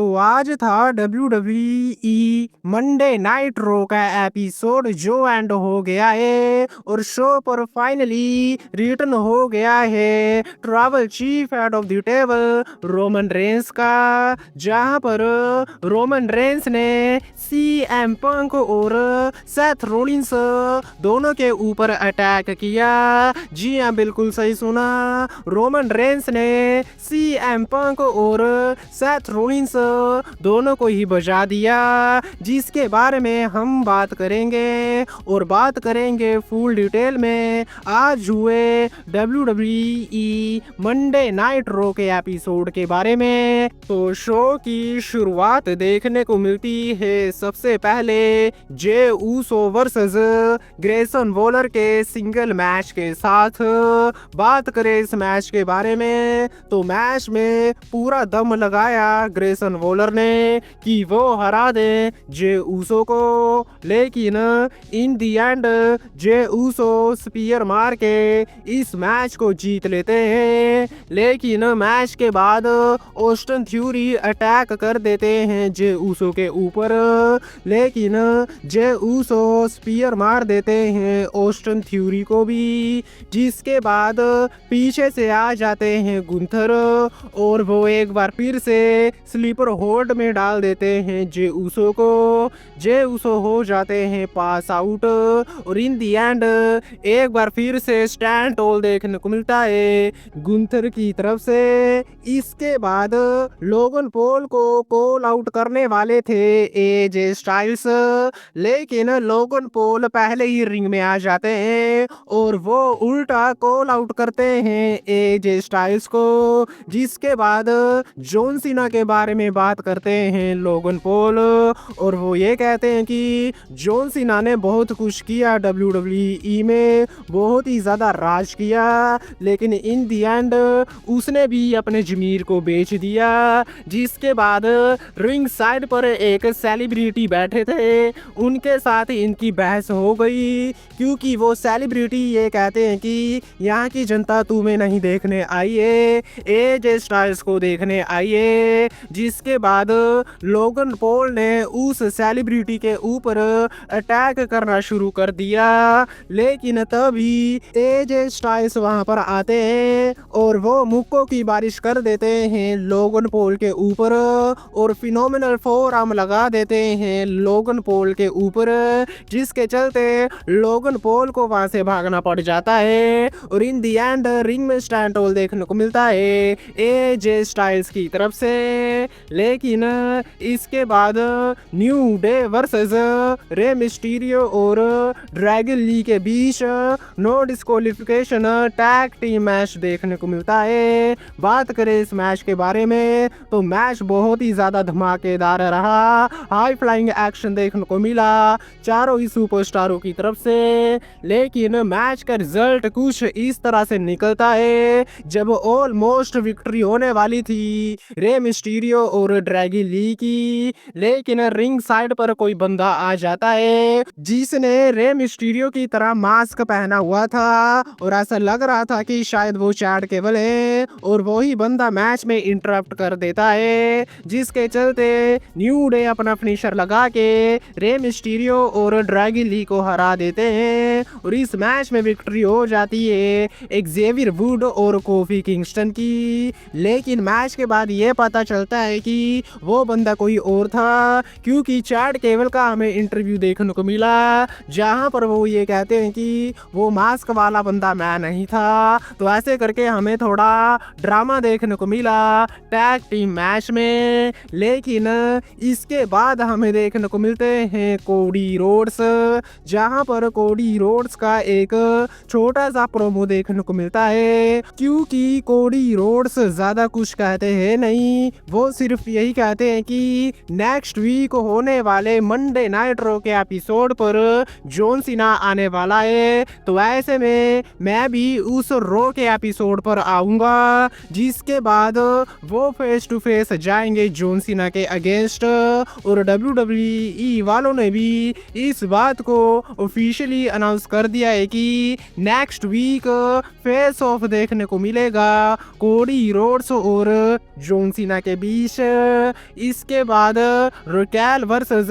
तो आज था WWE मंडे नाइट रो का एपिसोड जो एंड हो गया है और शो पर फाइनली रिटर्न हो गया है travel chief head of the table Roman Reigns का, जहां पर रोमन रेंस ने CM पंक और सेथ रोलिंस दोनों के ऊपर अटैक किया। जी हाँ, बिल्कुल सही सुना, रोमन रेंस ने CM पंक और सेथ रोलिंस दोनों को ही बजा दिया, जिसके बारे में हम बात करेंगे और बात करेंगे फुल डिटेल में आज हुए WWE मंडे नाइट रो के एपिसोड के बारे में। तो शो की शुरुआत देखने को मिलती है सबसे पहले Jey Uso versus Grayson Waller के सिंगल मैच के साथ। बात करें इस मैच के बारे में तो मैच में पूरा दम लगाया ग्रेसन वॉलर ने कि वो हरा दे जे ऊसो को, लेकिन इन दी एंड जे ऊसो स्पीयर मार के इस मैच को जीत लेते हैं। लेकिन मैच के बाद ऑस्टिन थ्यूरी अटैक कर देते हैं जे ऊसो के ऊपर, लेकिन जे ऊसो स्पीयर मार देते हैं ऑस्टिन थ्यूरी को भी, जिसके बाद पीछे से आ जाते हैं गुंथर और वो एक बार फिर से स्लीपर होल्ड में डाल देते हैं जे ऊसो को। जे ऊसो हो जाते हैं पास आउट और इन दी एंड एक बार फिर से स्टैंड टोल देखने को मिलता है गुंथर की तरफ से। इसके बाद लोगन पॉल को कॉल आउट करने वाले थे एजे स्टाइल्स, लेकिन लोगन पॉल पहले ही रिंग में आ जाते हैं और वो उल्टा कॉल आउट करते हैं एजे स्टाइल्स को। जिसके बाद जॉन सीना के बारे में बात करते हैं लोगन पॉल और वो ये कहते हैं कि जॉन सीना ने बहुत कुछ किया WWE में, बहुत ही ज़्यादा राज किया, लेकिन इन दी एंड उसने भी अपने जमीर को बेच दिया। जिसके बाद रिंग साइड पर एक सेलिब्रिटी बैठे थे, उनके साथ इनकी बहस हो गई क्योंकि वो सेलिब्रिटी ये कहते हैं कि यहाँ की जनता तुम्हें नहीं देखने आई है, एजे स्टाइल्स को देखने आई है। जिसके बाद लोगन पॉल ने उस सेलिब्रिटी के ऊपर अटैक करना शुरू कर दिया, लेकिन तभी एजे स्टाइल्स वहां पर आते हैं और वो मुक्कों की बारिश कर देते हैं लोगन पॉल के ऊपर और फिनोमिनल फोरआर्म लगा देते हैं लोगन पॉल के ऊपर, जिसके चलते लोगन पॉल को वहां से भागना पड़ जाता है और इन दी एंड रिंग में स्टैंड टोल देखने को मिलता है एजे स्टाइल्स की तरफ से। लेकिन इसके बाद New Day versus Rey Mysterio और ड्रैगन ली के बीच no disqualification tag team match देखने को मिलता है। बात करें इस मैच के बारे में तो मैच बहुत ही ज्यादा धमाकेदार रहा, हाई फ्लाइंग एक्शन देखने को मिला चारों ही सुपरस्टारों की तरफ से। लेकिन मैच का रिजल्ट कुछ इस तरह से निकलता है, जब ऑलमोस्ट विक्ट्री होने वाली थी रे मिस्टीरियो और ड्रैगन ली की, लेकिन रिंग साइड पर कोई बंदा आ जाता है जिसने रे मिस्टीरियो की तरह मास्क पहना हुआ था और ऐसा लग रहा था कि शायद वो चैट केबल है और वही बंदा मैच में इंटरप्ट कर देता है, जिसके चलते न्यू डे अपना फिनिशर लगा के रे मिस्टीरियो और ड्रैगन ली को हरा देते हैं और इस मैच में विक्ट्री हो जाती है एक्जेवियर वुड और कोफी किंगस्टन की। लेकिन मैच के बाद ये पता चलता है कि वो बंदा कोई और था, क्योंकि चैट केबल का हमें इंटरव्यू देखने को मिला जहां पर वो ये कहते हैं कि वो मास्क वाला बंदा मैं नहीं था। तो ऐसे करके हमें थोड़ा ड्रामा देखने को मिला टैग टीम मैच में। लेकिन इसके बाद हमें देखने को मिलते हैं कोडी रोड्स, जहां पर कोडी रोड्स का एक छोटा सा प्रोमो देखने को मिलता है, क्योंकि कोडी रोड्स ज्यादा कुछ कहते हैं नहीं, वो सिर्फ यही कहते हैं कि नेक्स्ट वीक होने वाले मंडे नाइट रो के एपिसोड पर जॉन सीना आने वाला है, तो ऐसे में मैं भी उस रो के एपिसोड पर आऊंगा, जिसके बाद वो फेस टू फेस जाएंगे जॉन सीना के अगेंस्ट। और WWE वालों ने भी इस बात को ऑफिशियली अनाउंस कर दिया है कि नेक्स्ट वीक फेस ऑफ देखने को मिलेगा कोडी रोड्स और जॉन सीना के बीच। है। इसके बाद रैकेल वर्सेस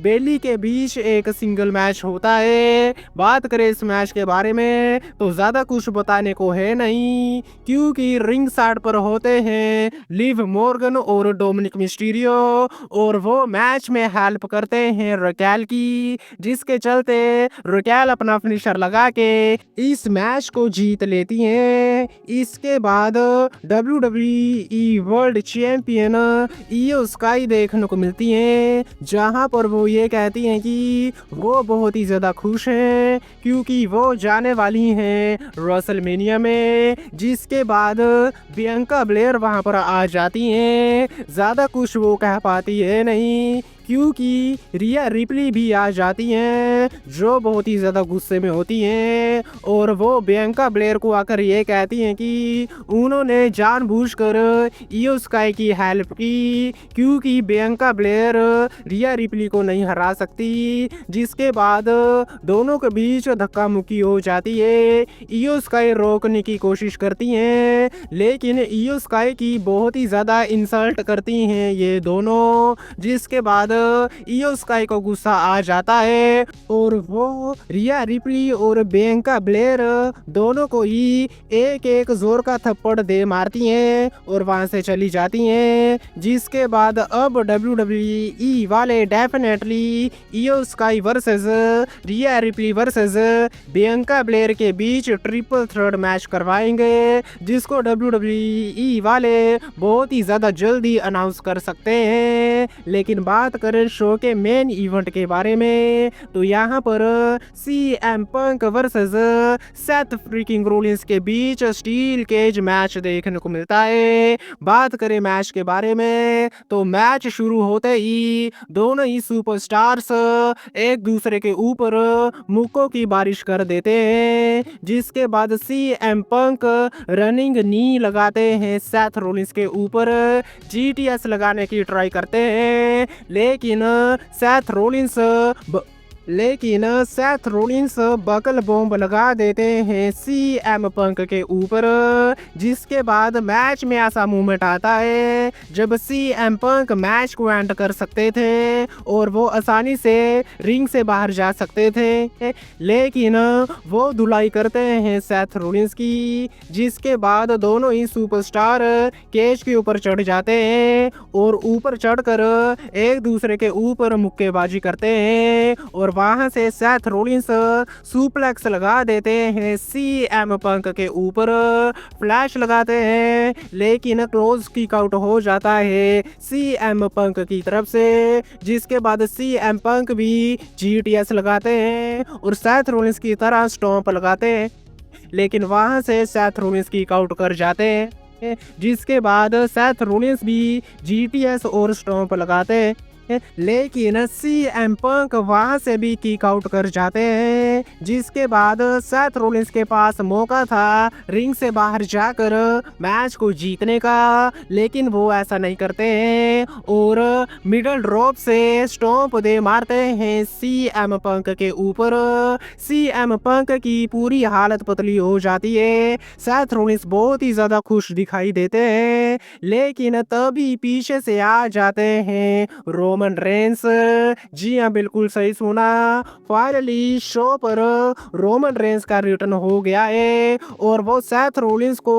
बेली के बीच एक सिंगल मैच होता है। बात करें इस मैच के बारे में तो ज़्यादा कुछ बताने को है नहीं, क्योंकि रिंग साइड पर होते हैं लिव मॉर्गन और डोमिनिक मिस्टीरियो, और वो मैच में हेल्प करते हैं रैकेल की, जिसके चलते रैकेल अपना फिनिशर लगा के इस मैच को जीत लेती हैं। इसके बाद WWE वर्ल्ड चैंपियन इयो स्काई देखने को मिलती हैं, जहां पर वो ये कहती हैं कि वो बहुत ही ज़्यादा खुश हैं क्योंकि वो जाने वाली हैं रेसलमेनिया में। जिसके बाद बियांका ब्लेयर वहां पर आ जाती हैं। ज़्यादा कुछ वो कह पाती है नहीं, क्योंकि रिया रिप्ली भी आ जाती हैं, जो बहुत ही ज़्यादा गुस्से में होती हैं, और वो बियांका ब्लेयर को आकर ये कहती हैं कि उन्होंने जानबूझकर इयो स्काई की हेल्प की, क्योंकि बियांका ब्लेयर रिया रिप्ली को नहीं हरा सकती। जिसके बाद दोनों के बीच धक्का मुक्की हो जाती है। इयो स्काई रोकने की कोशिश करती हैं, लेकिन इयो स्काई की बहुत ही ज़्यादा इंसल्ट करती हैं ये दोनों। जिसके बाद इयो स्काई को गुस्सा आ जाता है और वो रिया रिप्ली और बियांका ब्लेयर दोनों को ही एक एक जोर का थप्पड़ दे मारती हैं और वहां से चली जाती हैं। जिसके बाद अब WWE वाले डेफिनेटली इयो स्काई वर्सेस रिया रिप्ली वर्सेस बियांका ब्लेयर के बीच ट्रिपल थ्रेट मैच करवाएंगे, जिसको WWE वाले बहुत ही ज्यादा जल्दी अनाउंस कर सकते हैं। लेकिन बात करें शो के मेन इवेंट के बारे में तो यहाँ पर CM पंक वर्सेस सेथ फ्रीकिंग रोलिंस के बीच स्टील केज मैच देखने को मिलता है। बात करें मैच के बारे में तो मैच शुरू होते ही दोनों ही सुपरस्टार्स एक दूसरे के ऊपर मुक्कों की बारिश कर देते हैं। जिसके बाद CM पंक रनिंग नी लगाते हैं सेथ रोलिंस के ऊपर, GTS लगाने की ट्राई करते हैं, लेकिन सेथ रोलिंस बकल बॉम्ब लगा देते हैं CM पंक के ऊपर। जिसके बाद मैच में ऐसा मूवमेंट आता है जब CM पंक मैच को एंड कर सकते थे और वो आसानी से रिंग से बाहर जा सकते थे, लेकिन वो धुलाई करते हैं सेथ रोलिंस की। जिसके बाद दोनों ही सुपरस्टार केज के ऊपर चढ़ जाते हैं और ऊपर चढ़कर एक दूसरे के ऊपर मुक्केबाजी करते हैं और वहां से सेथ रोलिंस सुप्लेक्स लगा देते हैं CM पंक के ऊपर, फ्लैश लगाते हैं, लेकिन क्लोज किक आउट हो जाता है CM पंक की तरफ से। जिसके बाद CM पंक भी GTS लगाते हैं और सेथ रोलिंस की तरह स्टॉम्प लगाते हैं, लेकिन वहां से सेथ रोलिंस किक आउट कर जाते हैं। जिसके बाद सेथ रोलिंस भी GTS और स्टॉम्प लगाते हैं, लेकिन CM पंक वहां से भी किक आउट कर जाते हैं। जिसके बाद सेथ रोलिंस के पास मौका था रिंग से बाहर जाकर मैच को जीतने का, लेकिन वो ऐसा नहीं करते हैं और मिडल ड्रॉप से स्टॉम्प दे मारते हैं CM पंक के ऊपर। CM पंक की पूरी हालत पतली हो जाती है। सेथ रोलिंस बहुत ही ज्यादा खुश दिखाई देते हैं, लेकिन तभी पीछे से आ जाते हैं रोमन रेंस। जी हाँ, बिल्कुल सही सुना, फाइनली शो पर रोमन रेंस का रिटर्न हो गया है और वो सेथ रोलिंस को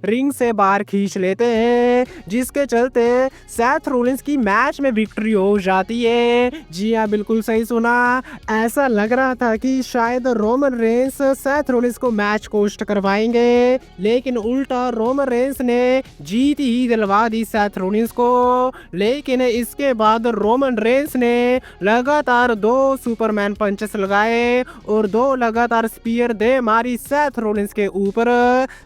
रिंग से बाहर खींच लेते हैं, जिसके चलते सेथ रोलिंस की मैच में विक्ट्री हो जाती है। जी हाँ, बिल्कुल सही सुना, ऐसा लग रहा था कि शायद रोमन रेंस सेथ रोलिंस को मैच कोस्ट करवाएंगे, लेकिन उल्टा रोमन रेंस ने जीत ही दिलवा दी सेथ रोलिंस को। लेकिन इसके बाद रोमन रेंस ने लगातार 2 सुपरमैन पंचेस लगाए और 2 लगातार स्पीयर दे मारी सेथ रोलिंस के ऊपर।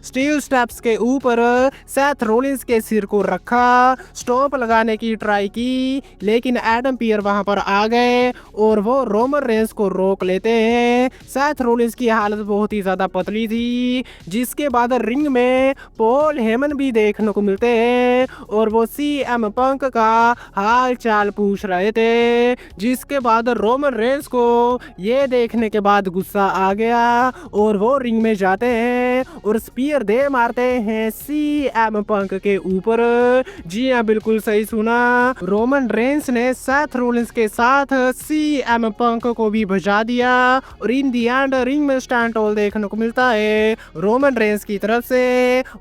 स्टील स्टेप्स के ऊपर सेथ रोलिंस के सिर को रखा, स्टॉम्प लगाने की ट्राई की, लेकिन एडम पियर वहां पर आ गए और वो रोमन रेंस को रोक लेते हैं। सेथ रोलिंस की हालत बहुत ही ज्यादा पतली थी। जिसके बाद रिंग में पॉल हेमन भी देखने को मिलते हैं और वो CM पंक का हाल चाल पूछ रहे थे, जिसके बाद रोमन रेंस को ये देखने के बाद गुस्सा आ गया और वो रिंग में जाते हैं और स्पीयर दे मारते हैं CM पंक के ऊपर। जी हाँ, बिल्कुल सही सुना, रोमन रेंस ने सेथ रोलिंस के साथ CM पंक को भी बचा दिया और इन दी एंड रिंग में स्टैंड टॉल देखने को मिलता है रोमन रेंस की तरफ से।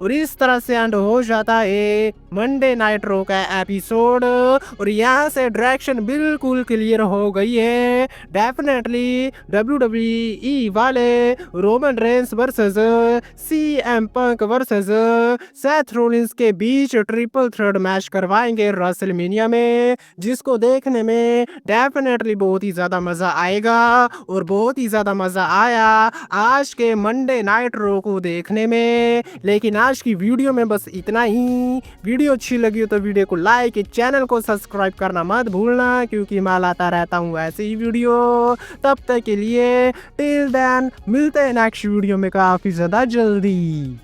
और इस तरह से एंड हो जाता है मंडे नाइट रो का एपिसोड और यहाँ से डायरेक्शन बिल्कुल क्लियर हो गई है। डेफिनेटली WWE वाले रोमन रेंस वर्सेस CM पंक वर्सेस सेथ रोलिंस के बीच ट्रिपल थ्रेट मैच करवाएंगे रेसलमेनिया में, जिसको देखने में डेफिनेटली बहुत ही ज्यादा मजा आएगा। और बहुत ही ज्यादा मजा आया आज के मंडे नाइट रो को देखने में। लेकिन आज की वीडियो में बस इतना ही। वीडियो अच्छी लगी हो तो वीडियो को लाइक, चैनल को सब्सक्राइब करना मत भूलना, क्योंकि मैं लाता रहता हूँ ऐसे ही वीडियो। तब तक के लिए टिल देन मिलते हैं नेक्स्ट वीडियो में काफी ज्यादा जल्दी।